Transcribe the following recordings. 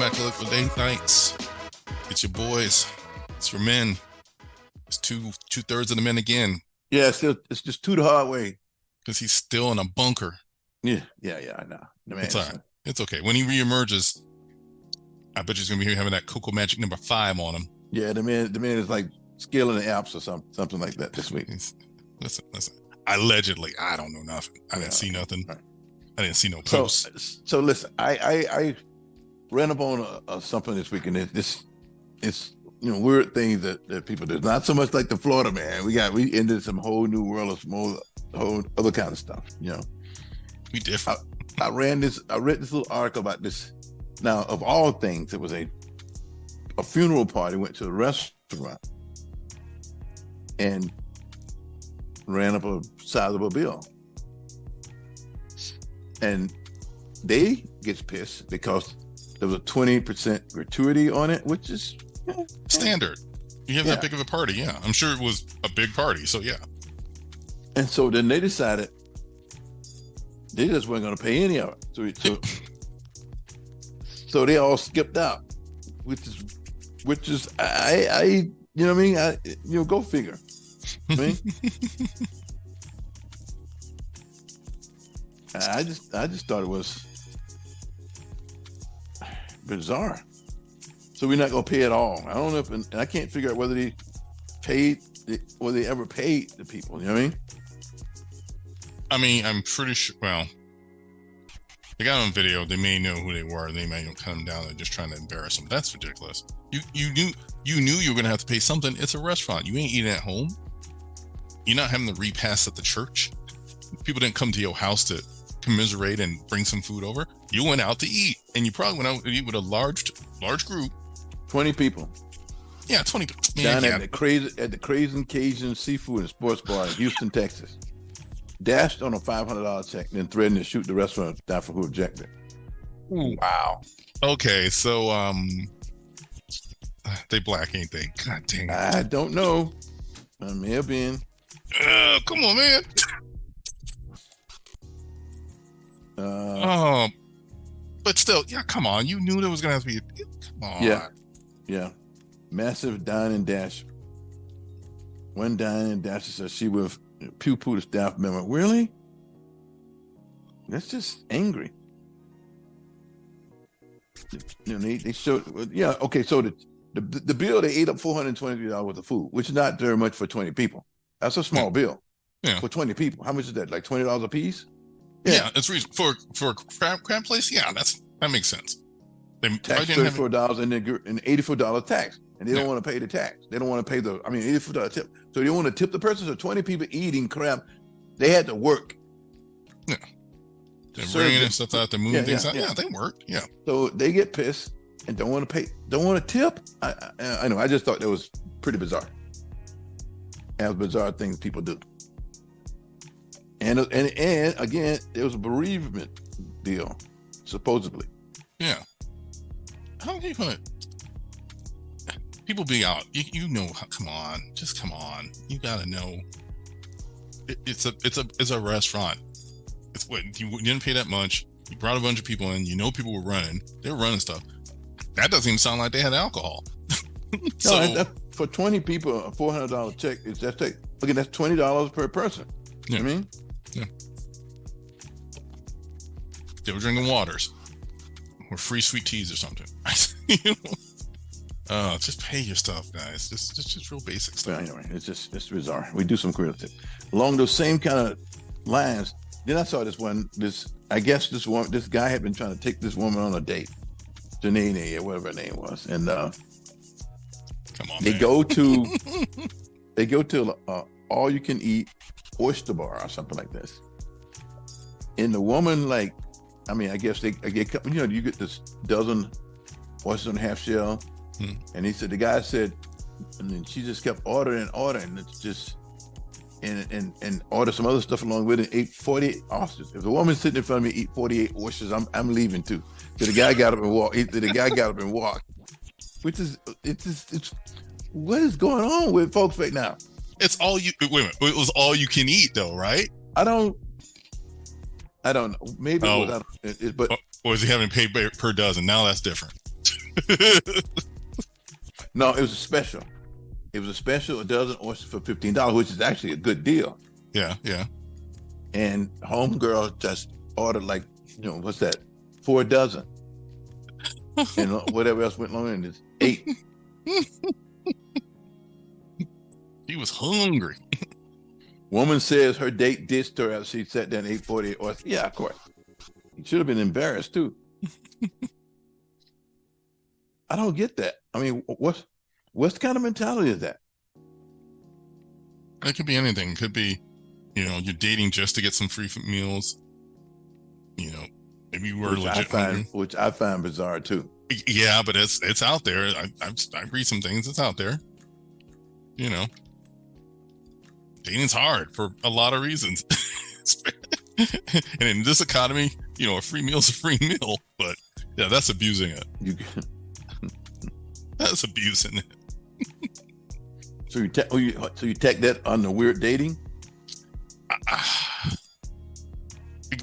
back to Liquid Date Nights. It's your boys. It's your men. It's two-thirds of the men again. Yeah, it's just two the hard way. Because he's still in a bunker. Yeah, I know. The man It's all right. It's okay. When he reemerges, I bet he's gonna be having that Cocoa Magic number 5 on him. Yeah, the man is like scaling the Alps or something like that this week. Listen. Allegedly, I don't know nothing. I didn't see nothing. Right. I didn't see no posts. So listen, I ran up on something this week, and it's weird things that people do. Not so much like the Florida man. We into some whole new world of some whole other kind of stuff. We different. I read this little article about this. Now, of all things, it was a funeral party. Went to a restaurant and ran up a sizable bill, and they gets pissed because there was a 20% gratuity on it, which is standard. You have that big of a party, yeah. I'm sure it was a big party, so yeah. And so then they decided they just weren't going to pay any of it. So they all skipped out, which is I you know what I mean? Go figure. I mean, I just thought it was bizarre. So we're not gonna pay at all. I don't know if, and I can't figure out whether they ever paid the people. You know what I mean? I mean, I'm pretty sure. Well, they got on video. They may know who they were. They may come down and just trying to embarrass them. That's ridiculous. You knew you were gonna have to pay something. It's a restaurant. You ain't eating at home. You're not having the repast at the church. People didn't come to your house to commiserate and bring some food over. You went out to eat, and you probably went out to eat with a large group. 20 people. Yeah, 20 people. Down at the Crazy Cajun Seafood and Sports Bar in Houston, Texas. Dashed on a $500 check, and then threatened to shoot the restaurant staff who objected. Ooh. Wow. Okay, so they black, ain't they? God dang it. I don't know. I may have been. Come on, man. But still, yeah, come on. You knew there was gonna have to be. Come on. Yeah. Massive dine and dash. One dine and dash says she will poo-poo the staff member. Really? That's just angry. They showed. Yeah. Okay. So the bill, they ate up $423 worth of food, which is not very much for 20 people. That's a small bill. Yeah. For 20 people. How much is that? Like $20 a piece? Yeah, it's reasonable for a crab place. Yeah, that makes sense. They tax $34 and $84 tax, and they don't want to pay the tax. They don't want to pay $84 tip. So they want to tip the person. So 20 people eating crab, they had to work. Yeah, they're bringing in stuff out to move things out. Yeah, they worked. Yeah. So they get pissed and don't want to pay. Don't want to tip. I know. I just thought that was pretty bizarre. As bizarre things people do. And again, there was a bereavement deal, supposedly. Yeah. How are you gonna? People be out. You know. Come on, just come on. You gotta know. It's a restaurant. It's what you didn't pay that much. You brought a bunch of people in. You know people were running. They were running stuff. That doesn't even sound like they had alcohol. For 20 people, a $400 check is that's $20 per person. Yeah. You know what I mean? Yeah. They were drinking waters or free sweet teas or something. Just pay your stuff, guys. Just real basic stuff. Anyway, it's bizarre. We do some creative. Along those same kind of lines, then I saw this guy had been trying to take this woman on a date, Janine or whatever her name was, and come on, they go to all you can eat oyster bar or something like this, and the woman I guess you get this dozen oysters and half shell, and the guy said, and then she just kept ordering, it's just and order some other stuff along with it. Ate 48 oysters. If the woman sitting in front of me eat 48 oysters, I'm leaving too. So the guy got up and walked. Which is it's what is going on with folks right now? It's all you. Wait a minute. It was all you can eat, though, right? I don't know. Maybe or is he having paid per dozen? Now that's different. No, it was a special. It was a special, a dozen oysters for $15, which is actually a good deal. Yeah, yeah. And homegirl just ordered like, what's that? 4 dozen. And whatever else went along, and it's 8. He was hungry. Woman says her date ditched her after she sat down 8:40 oysters. Yeah, of course. He should have been embarrassed too. I don't get that. I mean, what's kind of mentality is that? It could be anything. It could be, you're dating just to get some free meals. Maybe you were legit. Which I find bizarre too. Yeah, but it's out there. I read some things. It's out there. Dating's hard for a lot of reasons. And in this economy, a free meal's a free meal. But yeah, that's abusing it. That's abusing it. So you take that on the weird dating?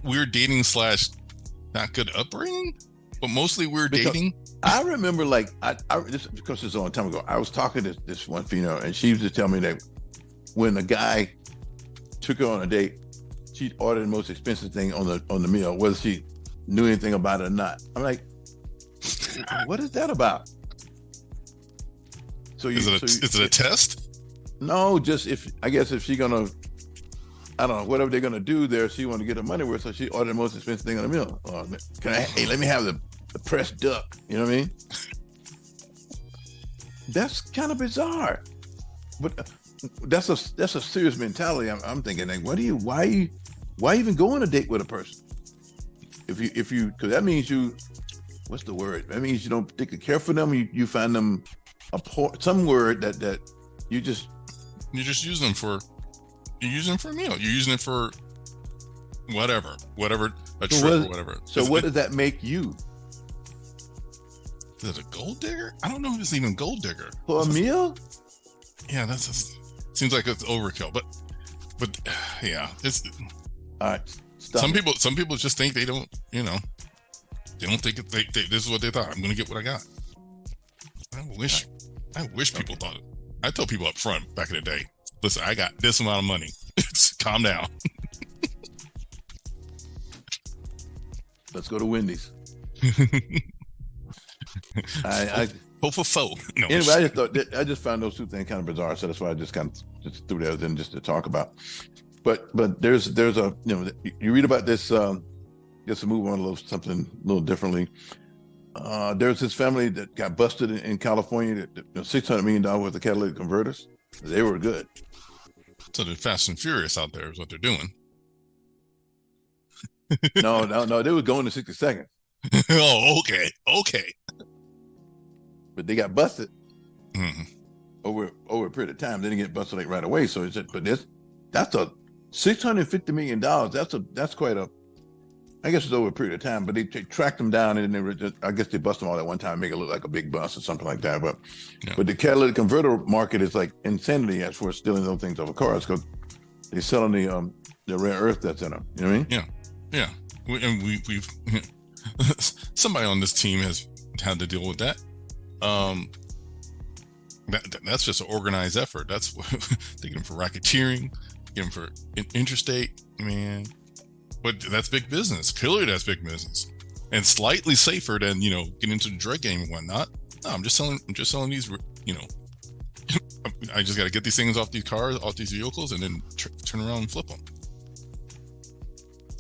Weird dating / not good upbringing, but mostly weird dating. I remember, this because it's a long time ago. I was talking to this one female, and she used to tell me that when a guy took her on a date, she ordered the most expensive thing on the meal, whether she knew anything about it or not. I'm like, what is that about? So is it a test? No, just if she gonna, I don't know, whatever they're gonna do there, she want to get her money worth, so she ordered the most expensive thing on the meal. Let me have the pressed duck. You know what I mean? That's kind of bizarre, but that's a serious mentality. I'm thinking, like, why even go on a date with a person? If you because that means what's the word? That means you don't particularly care for them. You find them some word that you're just using them for. You're using them for a meal. You're using it for whatever, a trip or whatever. So what does that make you? Is it a gold digger? I don't know if it's even gold digger. For a meal? Yeah, seems like it's overkill. But yeah, it's all right. Some people just think they don't, they don't think this is what they thought. I'm going to get what I got. I wish people thought it. I tell people up front back in the day, listen, I got this amount of money. Calm down. Let's go to Wendy's. I hope for foe. No. Anyway, I just found those two things kind of bizarre, so that's why I just kind of just threw those in just to talk about. But there's a you read about this. Just to move on something a little differently. There's this family that got busted in California. $600 million worth of catalytic converters. They were good. So they're fast and furious out there is what they're doing. No, they were going to 60 seconds. Oh, okay. But they got busted over a period of time. They didn't get busted right away. So that's a $650 million. That's quite a. I guess it's over a period of time, but they tracked them down and I guess they bust them all at one time, make it look like a big bust or something like that. But the catalytic converter market is like insanity as for stealing those things off of cars because they're selling the rare earth that's in them. You know what I mean? Yeah. We've somebody on this team has had to deal with that. That's just an organized effort. That's they get them for racketeering, get them for interstate, man. But that's big business. Clearly, that's big business, and slightly safer than getting into the drug game and whatnot. No, I'm just selling these. I just got to get these things off these cars, off these vehicles, and then turn around and flip them.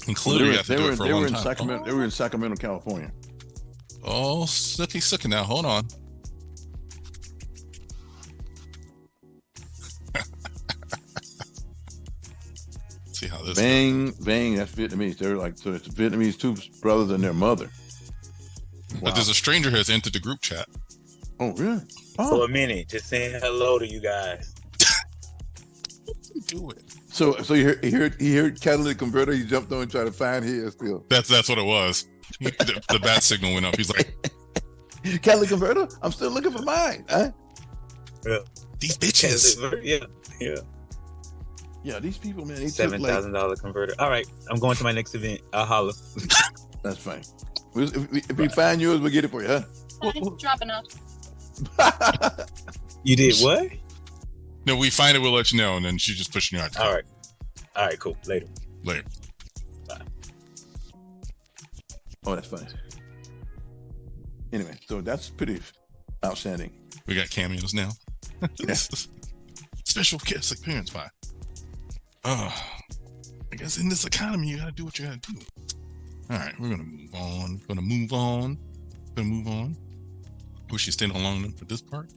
And clearly, you have to do it for a long time. They were in Sacramento, California. Oh, sucky now. Hold on. See how this Bang, that's Vietnamese. They're so it's Vietnamese two brothers and their mother. Wow. But there's a stranger has entered the group chat. Oh, really? For a minute, just saying hello to you guys. Do it. So he heard catalytic converter. He jumped on and tried to find his still. That's what it was. The bat signal went up. He's like, catalytic converter. I'm still looking for mine. Huh? Yeah. These bitches. Yeah, these people, man. $7,000 converter. All right, I'm going to my next event. I'll holler. That's fine. If we find yours, we'll get it for you, huh? fine. Dropping off. You did what? No, we find it. We'll let you know, and then she's just pushing you out. All right, cool. Later. Bye. Oh, that's funny. Anyway, so that's pretty outstanding. We got cameos now. Yeah. Special guest appearance by. I guess in this economy, you gotta do what you gotta do. All right, we're gonna move on. Wish you stayed along for this part.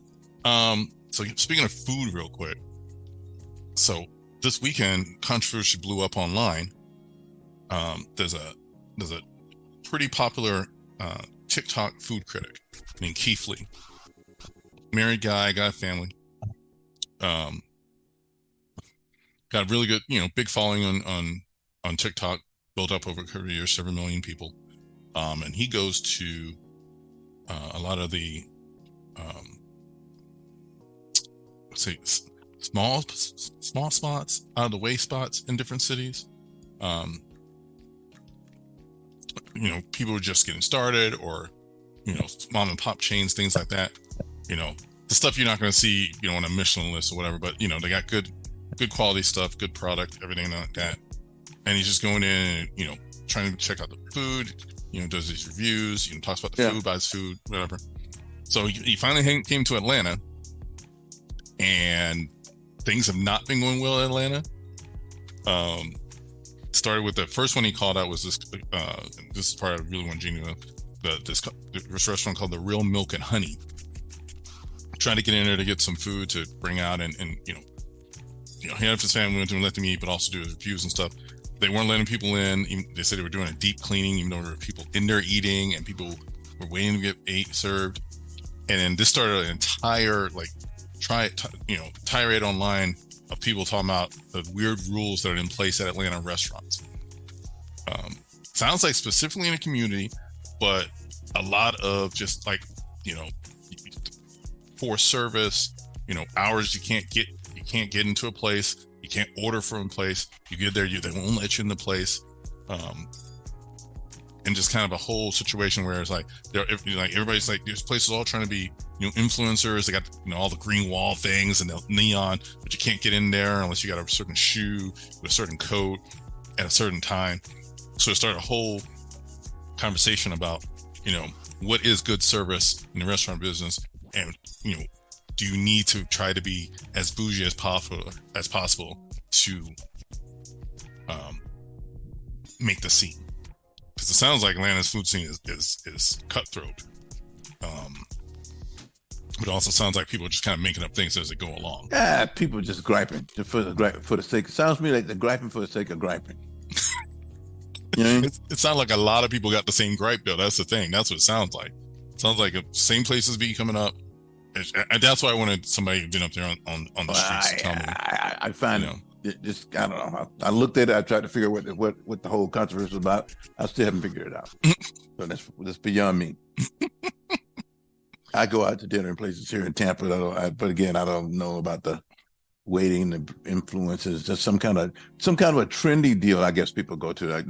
So speaking of food, real quick. So this weekend, controversy blew up online. There's a pretty popular TikTok food critic named Keith Lee. Married guy, got a family. Got a really good, big following on TikTok, built up over a couple of years, several million people. And he goes to a lot of the small spots, out of the way spots in different cities. People are just getting started, or mom and pop chains, things like that. The stuff you're not going to see, on a Michelin list or whatever. But they got good quality stuff, good product, everything like that. And he's just going in and trying to check out the food. Does these reviews. Talks about the food, buys food, whatever. So he finally came to Atlanta, and things have not been going well in Atlanta. Started with the first one he called out was this. This is part I really want to genuine. This restaurant called the Real Milk and Honey. Trying to get in there to get some food to bring out, and he had his family went to and let them eat, but also do his reviews and stuff. They weren't letting people in. They said they were doing a deep cleaning, even though there were people in there eating, and people were waiting to get served. And then this started an entire tirade online of people talking about the weird rules that are in place at Atlanta restaurants. Sounds like specifically in the community, but a lot of just poor service, hours you can't get into a place, you can't order from a place, you get there, they won't let you in the place. And just kind of a whole situation where it's everybody's this place is all trying to be influencers. They got all the green wall things and the neon, but you can't get in there unless you got a certain shoe with a certain coat at a certain time. So it started a whole conversation about what is good service in the restaurant business, and do you need to try to be as bougie as possible to make the scene? Because it sounds like Atlanta's food scene is cutthroat. But it also sounds like people are just kind of making up things as they go along. People just griping for the sake. It sounds to me like they're griping for the sake of griping. It sounds like a lot of people got the same gripe, though. That's the thing. That's what it sounds like. It sounds like the same places be coming up. And that's why I wanted somebody who'd been up there on the streets to tell me. I find it just, I don't know. I looked at it. I tried to figure out what the whole controversy was about. I still haven't figured it out. So that's beyond me. I go out to dinner in places here in Tampa. But again, I don't know about the waiting, the influences. Just some kind of a trendy deal. I guess people go to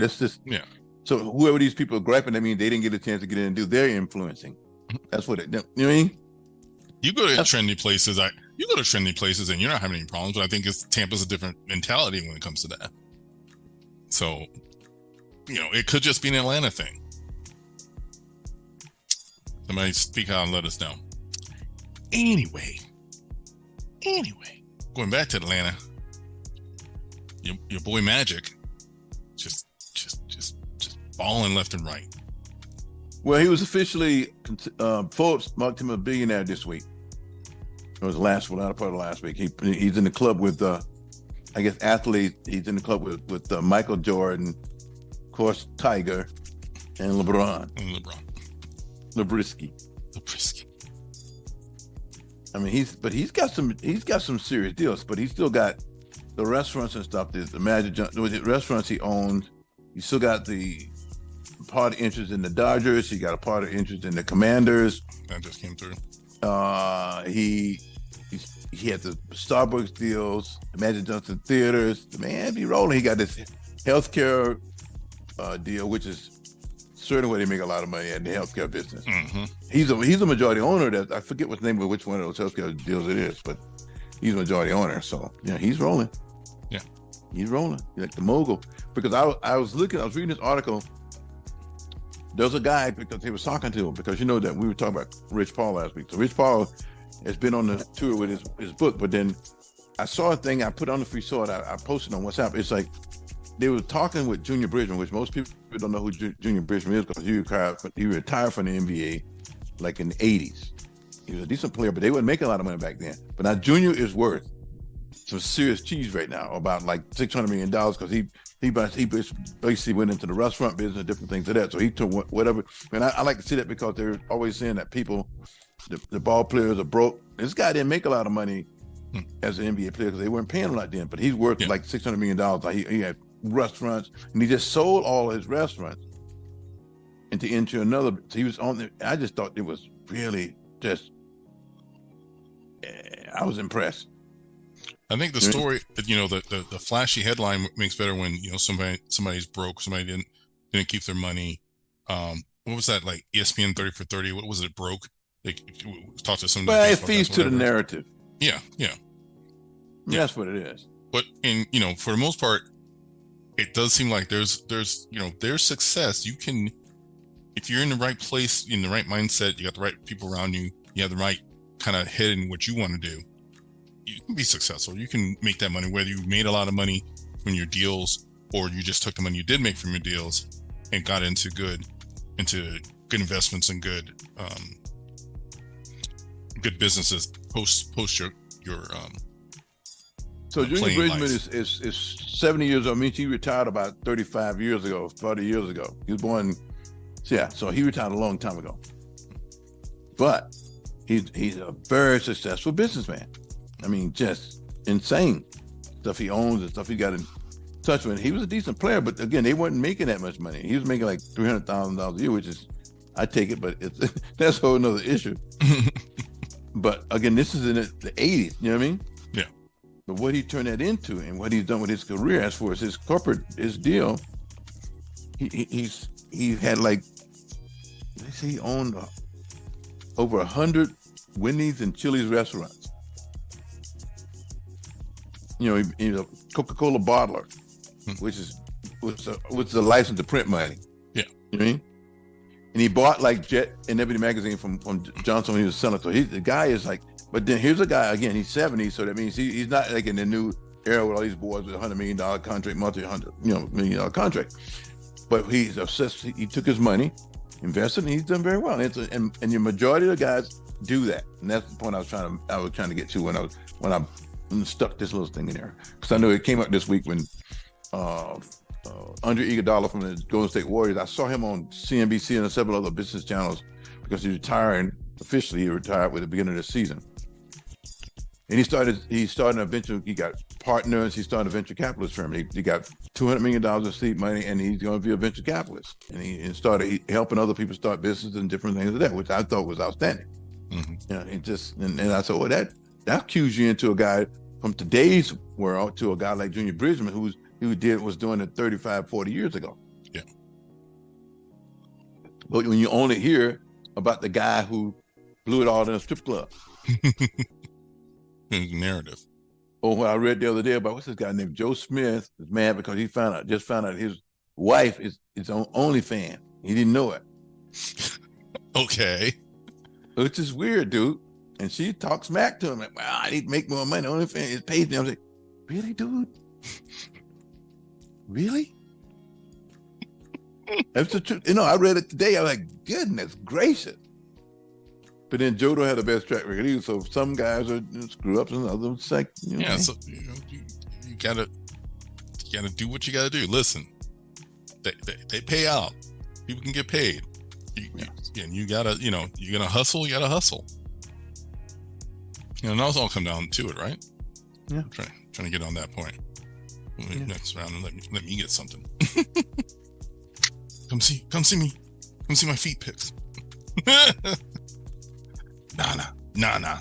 So whoever these people are griping, I mean, they didn't get a chance to get in and do. They're influencing. That's what it. You know what I mean? You go to trendy places. And you're not having any problems. But I think Tampa's a different mentality when it comes to that. So, it could just be an Atlanta thing. Somebody speak out and let us know. Anyway, going back to Atlanta, your boy Magic, just balling left and right. Well, he was officially Forbes marked him a billionaire this week. It was the latter part of last week. He's in the club with athletes. He's in the club with Michael Jordan, of course, Tiger, and LeBron. Labrisky. I mean, he's got some serious deals, but he's still got the restaurants and stuff. There's the restaurants he owns. You still got the part of interest in the Dodgers. He got a part of interest in the Commanders. That just came through. He had the Starbucks deals, the Magic Johnson Theaters. The man be rolling. He got this healthcare deal, which is certainly where they make a lot of money in the healthcare business. Mm-hmm. He's a majority owner. That I forget what the name of which one of those healthcare deals it is, but he's a majority owner. So yeah, he's rolling. Yeah, he's rolling. He's like the mogul. Because I was reading this article. There's a guy, because he was talking to him, because you know that we were talking about Rich Paul last week. So Rich Paul has been on the tour with his book, but then I saw a thing I put on the free saw it. I posted on WhatsApp. It's like they were talking with Junior Bridgman, which most people don't know who Junior Bridgman is because he retired from the NBA like in the 80s. He was a decent player, but they wouldn't make a lot of money back then. But now Junior is worth some serious cheese right now, about like $600 million, because he basically went into the restaurant business and different things like that. So he took whatever. And I like to see that because they're always saying that people, the ball players are broke. This guy didn't make a lot of money as an NBA player because they weren't paying him like then, but he's worth like $600 million. Like he had restaurants, and he just sold all his restaurants into another. So he was on there. I just thought it was really just, I was impressed. I think the story, the flashy headline makes better when somebody's broke, somebody didn't keep their money. What was that, like ESPN 30 for 30? What was it? Broke. They talked to some. Well, it feeds to the narrative. Yeah. That's what it is. But for the most part, it does seem like there's success. You can, if you're in the right place, in the right mindset, you got the right people around you, you have the right kind of head in what you want to do, you can be successful. You can make that money, whether you made a lot of money from your deals or you just took the money you did make from your deals and got into good investments and good businesses post your So Junior Bridgman is 70 years old. I mean, he retired about 35 years ago, 40 years ago. He was born, so he retired a long time ago. But he's a very successful businessman. I mean, just insane stuff he owns and stuff he got in touch with. He was a decent player, but again, they weren't making that much money. He was making like $300,000 a year, which is, I take it, but that's a whole another issue. But again, this is in the 80s, you know what I mean? Yeah. But what he turned that into and what he's done with his career, as far as his deal, he had like, he owned over 100 Wendy's and Chili's restaurants. He's a Coca-Cola bottler, which is a license to print money. Yeah. You know what I mean? And he bought like Jet and Ebony magazine from Johnson when he was selling. So the guy is like, but then here's a guy, again, he's 70, so that means he's not like in the new era with all these boys with $100 million contract, $100 million contract. But he's obsessed. He took his money, invested, and he's done very well. And the majority of the guys do that. And that's the point I was trying to get to when I stuck this little thing in there, because I know it came up this week when Andre Iguodala from the Golden State Warriors, I saw him on CNBC and several other business channels because he's retiring officially. He retired with the beginning of the season, and he started a venture. He got partners. He started a venture capitalist firm. He got $200 million of seed money, and he's going to be a venture capitalist. And he started helping other people start businesses and different things like that, which I thought was outstanding. Mm-hmm. And I said, well, that cues you into a guy from today's world to a guy like Junior Bridgman, who was doing it 35, 40 years ago. Yeah. But when you only hear about the guy who blew it all in a strip club. Narrative. Or what I read the other day about, what's this guy named Joe Smith is mad because he just found out his wife is on OnlyFans. He didn't know it. Okay. Which is weird, dude. And she talks smack to him like, "Wow, I need to make more money. OnlyFans it pays me." I was like, "Really, dude? Really?" That's the truth. I read it today. I was like, "Goodness gracious!" But then Joe don't have the best track record either. So some guys are screw ups and others like, yeah. So you gotta do what you gotta do. Listen, they pay out. People can get paid. And you gotta, you're gonna hustle. You gotta hustle. And those all come down to it, right? Yeah. I'm trying to get on that point. Next round, and let me get something. Come see me. Come see my feet pics. Nah.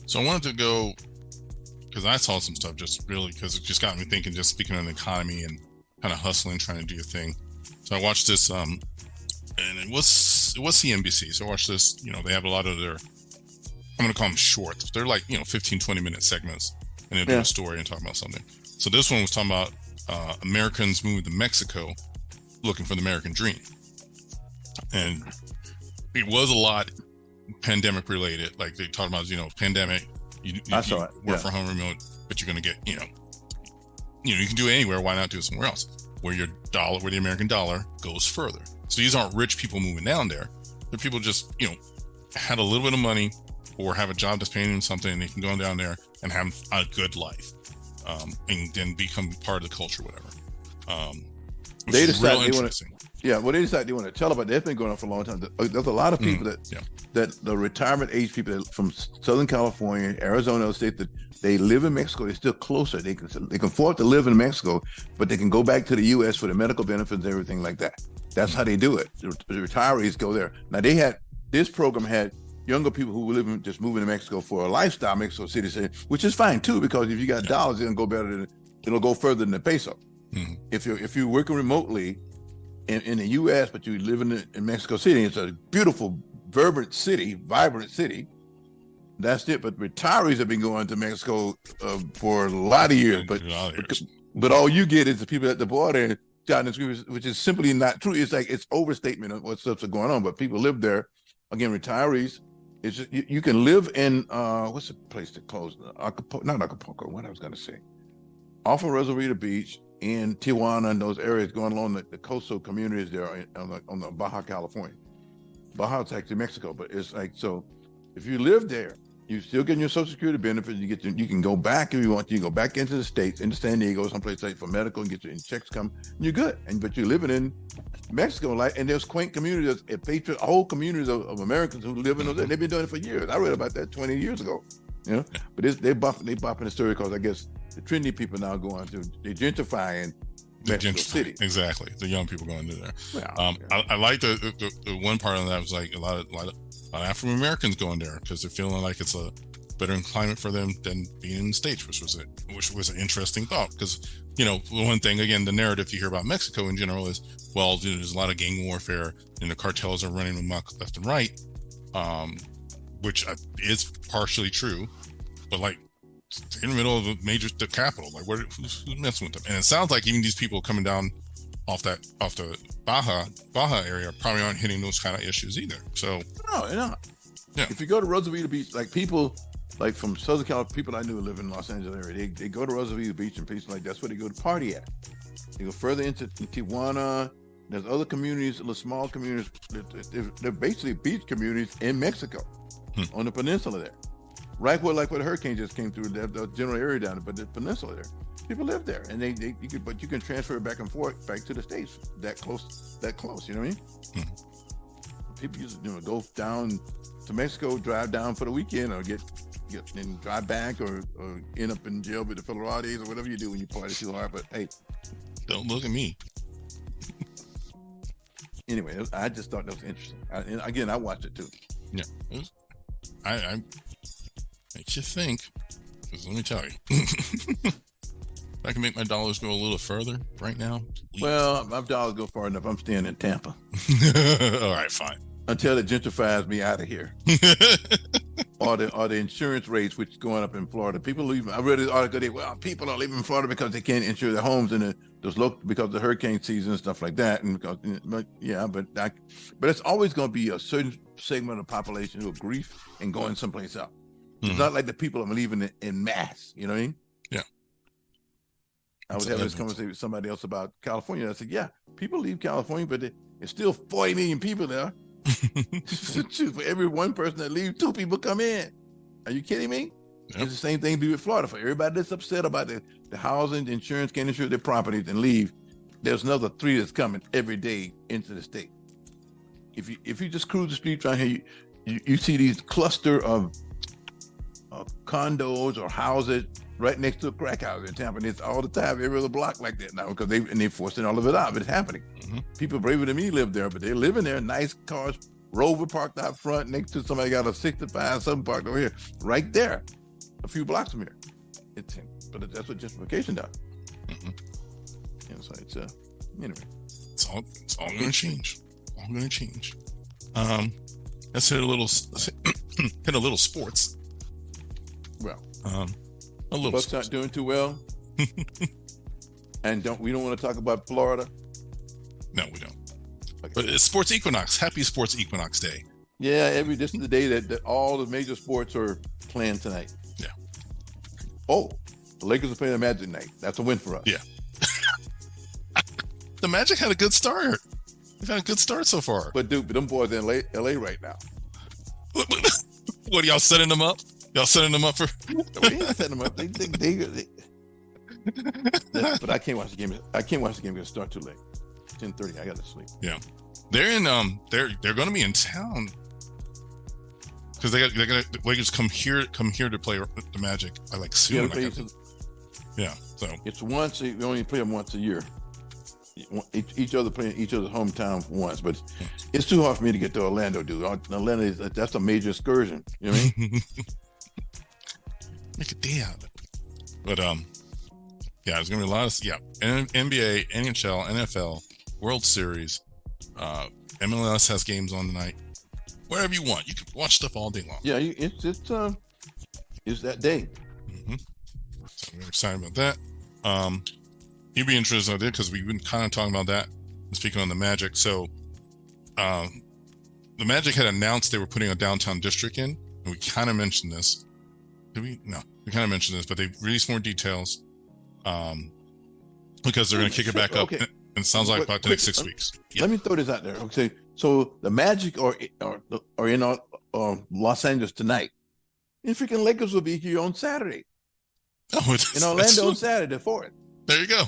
So I wanted to go because I saw some stuff just really because it just got me thinking, just speaking on the economy and kind of hustling, trying to do your thing. So I watched this, and it was CNBC. So I watched this. They have a lot of their, I'm going to call them shorts. They're like 15, 20-minute segments, and they'll do a story and talk about something. So this one was talking about Americans moving to Mexico looking for the American dream, and it was a lot pandemic related. Like they talked about, pandemic. You work for home remote, but you're going to get, you can do it anywhere. Why not do it somewhere else where the American dollar goes further? So these aren't rich people moving down there. They're people just, had a little bit of money or have a job that's paying them something, and they can go down there and have a good life, and then become part of the culture, whatever. They decide they want to. Yeah, well, they decide they want to tell about. That's been going on for a long time. There's a lot of people that the retirement age people from Southern California, Arizona, state that they live in Mexico. They're still closer. They can afford to live in Mexico, but they can go back to the U.S. for the medical benefits and everything like that. That's how they do it. The retirees go there. Now this program had younger people who were just moving to Mexico for a lifestyle, Mexico City, which is fine too, because if you got dollars, it'll go further than the peso. Mm-hmm. If you're working remotely in the U.S., but you live in Mexico City, it's a beautiful, vibrant city. That's it. But retirees have been going to Mexico for a lot of years. But all you get is the people at the border, which is simply not true. It's like it's overstatement of what stuff's going on. But people live there. Again, retirees. It's just, you can live in what's the place that closed? Not Acapulco. What I was going to say, off of Rosarito Beach. In Tijuana and those areas going along the coastal communities there on the Baja California. Baja is actually Mexico, but it's like, so if you live there, you still getting your Social Security benefits. You can go back if you want. You can go back into the States, into San Diego, someplace like for medical, and get your checks come. And you're good. But you're living in Mexico, and there's quaint communities, whole communities of Americans who live in those. They've been doing it for years. I read about that 20 years ago. But they bopping the story because I guess the trendy people now going to they gentrifying Mexico City. Exactly, the young people going to there. I like the one part of that was like a lot of African Americans going there because they're feeling like it's a better climate for them than being in the States, which was an interesting thought because one thing again, the narrative you hear about Mexico in general is there's a lot of gang warfare and the cartels are running amok left and right, which is partially true, but like in the middle of the capital, like who's messing with them? And it sounds like even these people coming down off the Baja area probably aren't hitting those kind of issues either. So no, they're not. Yeah. If you go to Rosarito Beach, like people like from Southern California, people I knew live in Los Angeles area, they go to Rosarito Beach and places like that's where they go to party at. They go further into Tijuana. There's other communities, little small communities. They're basically beach communities in Mexico, on the peninsula there. Right where the hurricane just came through, the general area down there, but the peninsula there, people live there, and you can transfer back and forth back to the States that close. You know what I mean? Mm-hmm. People used to go down to Mexico, drive down for the weekend, or get and drive back, or end up in jail with the federales or whatever you do when you party too hard. But hey, don't look at me. Anyway, I just thought that was interesting. I watched it too. Yeah, I makes you think. Because let me tell you, if I can make my dollars go a little further right now. Please. Well, my dollars go far enough. I'm staying in Tampa. All right, fine. Until it gentrifies me out of here. or the insurance rates, which is going up in Florida. People leave. I read this article today. People are leaving Florida because they can't insure their homes in those local because of the hurricane season and stuff like that. And but it's always going to be a certain segment of the population who are grief and going someplace else. It's not like the people are leaving in mass. You know what I mean? Yeah. I was having this conversation with somebody else about California. I said, yeah, people leave California, but there's still 40 million people there. For every one person that leaves, 2 people come in. Are you kidding me? Yep. It's the same thing to do with Florida. For everybody that's upset about the housing, the insurance, can't insure their properties and leave, there's another 3 that's coming every day into the state. If you just cruise the streets right here, you see these cluster of condos or houses right next to a crack house in Tampa. And it's all the time, every other block like that now because they're forcing all of it out. But it's happening. Mm-hmm. People braver than me live there, but they're living there. Nice cars, Rover parked out front next to somebody got a 65 something parked over here, right there, a few blocks from here. But that's what gentrification does. Mm-hmm. And so it's anyway. It's all going to change. All going to change. Let's hit a little sports. Well, a little. Bucks not doing too well. And we don't want to talk about Florida. No, we don't. Okay. But it's Sports Equinox. Happy Sports Equinox Day. Yeah, this is the day that all the major sports are playing tonight. Yeah. Oh, the Lakers are playing the Magic tonight. That's a win for us. Yeah. The Magic had a good start. They've had a good start so far. But dude, them boys in LA right now. What are y'all setting them up? Y'all setting them up for? We ain't setting them up. They but I can't watch the game. I can't watch the game. It's start too late. 10:30. I got to sleep. Yeah, they're in. They're going to be in town because they're gonna the Lakers come here to play the Magic. I like soon. Yeah, so it's once. We only play them once a year. Each other playing each other's hometown once, but it's too hard for me to get to Orlando, dude. Orlando that's a major excursion. You know what I mean? Make a day out of it. But yeah, there's gonna be a lot of NBA, NHL, NFL, World Series, MLS has games on tonight. Whatever you want, you can watch stuff all day long. Yeah, it's that day. Mm-hmm. So we're excited about that. You'd be interested in it because we've been kind of talking about that. Speaking on the Magic, so the Magic had announced they were putting a downtown district in, and we kind of mentioned this. Did we? No, we kind of mentioned this, but they released more details because they're going to kick it back up. Okay. And it sounds like about the next 6 weeks. Yeah. Let me throw this out there. Okay, so the Magic are in Los Angeles tonight, and freaking Lakers will be here on Saturday. Oh, in Orlando on Saturday for it. There you go.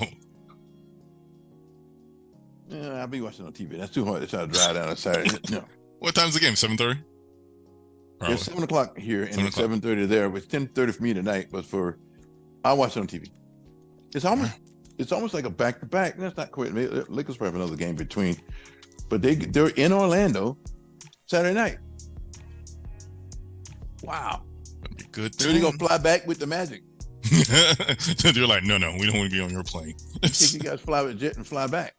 Yeah, I'll be watching on TV. That's too hard to try to drive down on Saturday. No. What time's the game? 7:30. It's 7:00 here and 7:30 there. But 10:30 for me tonight. But I'll watch it on TV. It's almost like a back to back. That's not quite. Lakers probably have another game between, but they're in Orlando Saturday night. Wow, that'd be good. They're gonna fly back with the Magic. They're like, no, we don't want to be on your plane. I think you guys fly with a jet and fly back.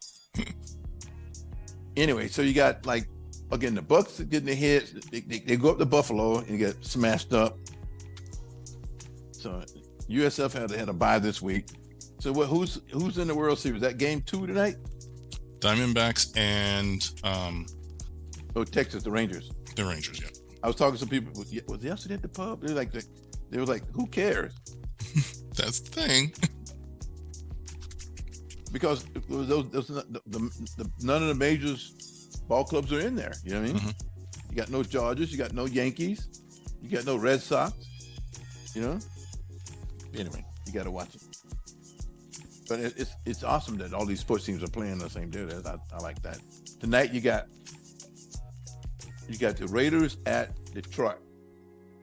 Anyway, so you got again the Bucks getting their heads. They go up to Buffalo and get smashed up. So USF had a bye this week. So who's in the World Series? That game 2 tonight? Diamondbacks and Texas, the Rangers. The Rangers, yeah. I was talking to some people. Was yesterday at the pub? They were like, who cares? That's the thing. Because those none of the majors ball clubs are in there. You know what I mean? Mm-hmm. You got no Dodgers, you got no Yankees, you got no Red Sox. You know. Anyway, you got to watch it. But it's awesome that all these sports teams are playing the same day. I like that. Tonight you got the Raiders at Detroit.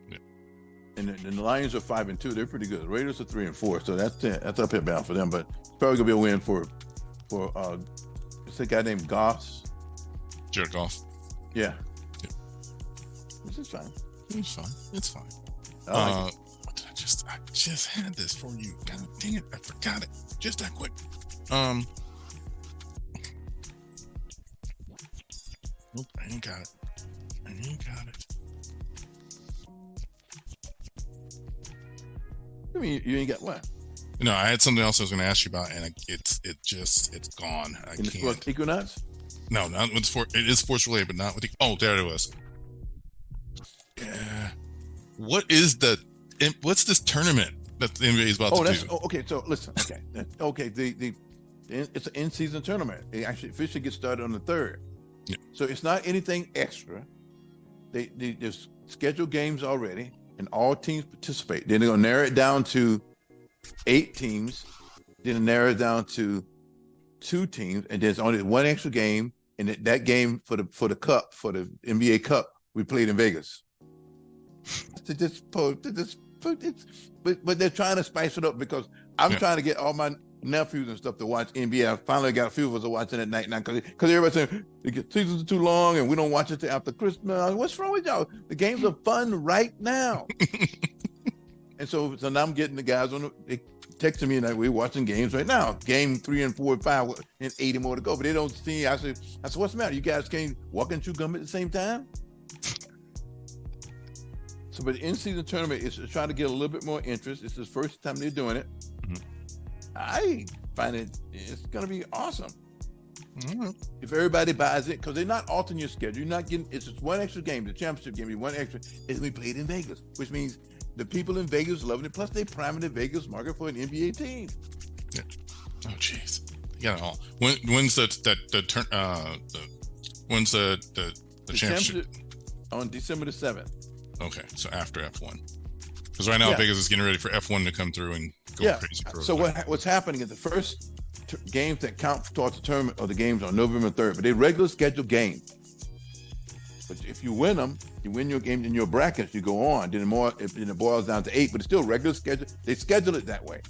Yeah. And the Lions are 5-2. They're pretty good. The Raiders are 3-4. So that's uphill bound for them. But it's probably gonna be a win for it's a guy named Goss. Jared Goff. Yeah. This is fine. It's fine. I just had this for you. God dang it, I forgot it. Just that quick. Nope, I ain't got it. I mean, you ain't got what? No, I had something else I was going to ask you about, and it's gone. I can't. Sports Equinox? No, not with sport. It is sports related, but not with oh, there it was. Yeah. What's this tournament that the NBA is about to do? Okay. So listen. Okay. It's an in-season tournament. It actually officially gets started on the 3rd. Yeah. So it's not anything extra. There's scheduled games already, and all teams participate. Then they're gonna narrow it down to 8 teams. Then narrow it down to 2 teams, and there's only one extra game, and that game for the cup, for the NBA Cup, we played in Vegas. But they're trying to spice it up because I'm trying to get all my nephews and stuff to watch NBA. I finally got a few of us watching it at night now because everybody's saying the seasons are too long and we don't watch it till after Christmas. What's wrong with y'all? The games are fun right now. And so now I'm getting the guys they texting me, and we're watching games right now. Game 3 and 4 and 5 and 80 more to go. But they don't see. I said, what's the matter? You guys can't walk and chew gum at the same time? So, but the in-season tournament is trying to get a little bit more interest. It's the first time they're doing it. Mm-hmm. I find it's going to be awesome. Mm-hmm. If everybody buys it, because they're not altering your schedule. You're not getting, it's just one extra game. The championship game, one extra. It's going to be played in Vegas, which means the people in Vegas loving it. Plus, they're priming the Vegas market for an NBA team. Yeah. Oh, jeez. Yeah. When's the championship? On December the 7th. Okay, so after F1, because right now Vegas is getting ready for F1 to come through and go crazy. So what's happening is the first games that count towards the tournament are the games on November 3rd, but they're regular scheduled games. But if you win them, you win your game in your brackets, you go on. Then it boils down to 8, but it's still regular schedule. They schedule it that way.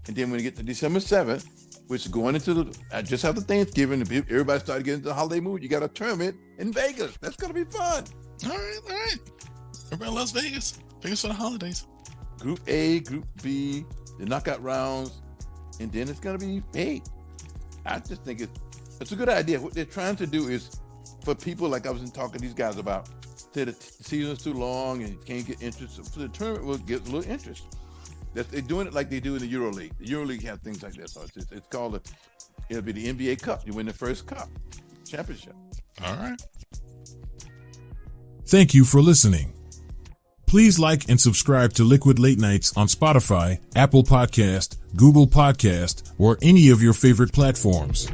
And then when you get to December 7th, which is going into just after Thanksgiving, everybody started getting into the holiday mood. You got a tournament in Vegas. That's going to be fun. All right. Everybody loves Vegas. Vegas for the holidays. Group A, Group B, the knockout rounds, and then it's going to be, hey, I just think it's a good idea. What they're trying to do is for people like I was talking to these guys about, say the season's too long and you can't get interest. So the tournament will get a little interest. They're doing it like they do in the EuroLeague. The EuroLeague has things like that. So it's called it'll be the NBA Cup. You win the first cup, championship. All right. Thank you for listening. Please like and subscribe to Liquid Late Nights on Spotify, Apple Podcast, Google Podcast, or any of your favorite platforms.